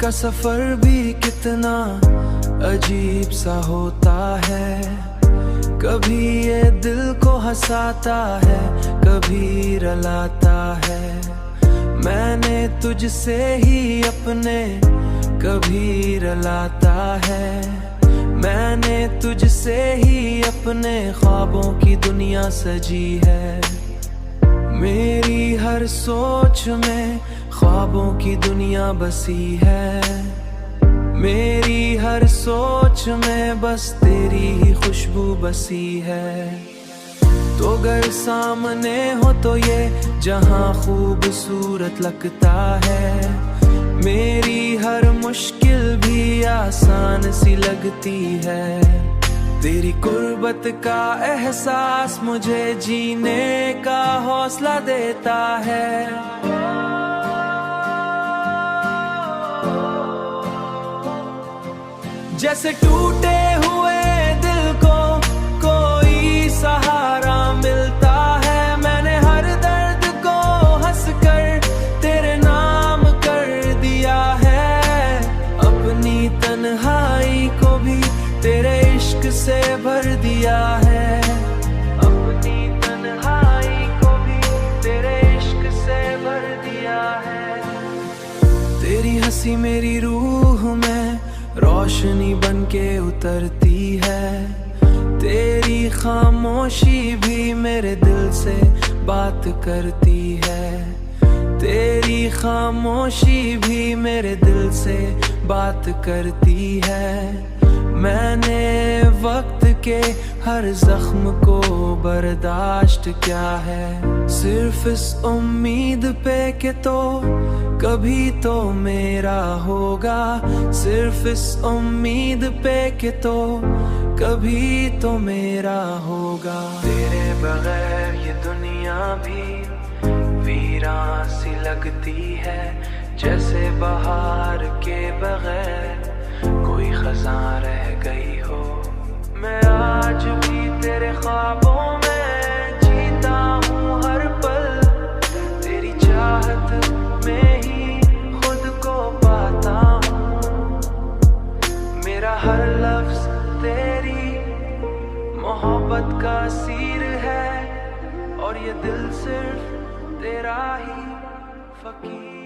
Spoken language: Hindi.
का सफर भी कितना अजीब सा होता है। कभी ये दिल को हंसाता है, कभी रलाता है। मैंने तुझसे ही अपने कभी रलाता है। मैंने तुझसे ही अपने ख्वाबों की दुनिया सजी है। मेरी हर सोच में ख्वाबों की दुनिया बसी है। मेरी हर सोच में बस तेरी ही खुशबू बसी है। तो अगर सामने हो तो ये जहां खूबसूरत लगता है। मेरी हर मुश्किल भी आसान सी लगती है। तेरी कुर्बत का एहसास मुझे जीने का हौसला देता है। जैसे टूटे हुए दिल को कोई सहारा मिलता है। मैंने हर दर्द को हंसकर तेरे नाम कर दिया है। अपनी तन्हाई को भी तेरे इश्क से भर दिया है। अपनी तन्हाई को भी तेरे इश्क से भर दिया है। तेरी हंसी मेरी रूह में रोशनी बन के उतरती है। तेरी खामोशी भी मेरे दिल से बात करती है। तेरी खामोशी भी मेरे दिल से बात करती है। मैंने वक्त के हर जख्म को बर्दाश्त किया है। सिर्फ इस उम्मीद पे कि तो कभी तो मेरा होगा। सिर्फ इस उम्मीद पे कि तो कभी तो मेरा होगा। तेरे बगैर ये दुनिया भी वीरान सी लगती है। जैसे बहार के बगैर कोई खजां रह गई हो। मैं आज भी तेरे ख्वाबों में जीता हूँ हर पल। तेरी चाहत में ही खुद को पाता हूँ। मेरा हर लफ्ज तेरी मोहब्बत का सीर है। और ये दिल सिर्फ तेरा ही फकीर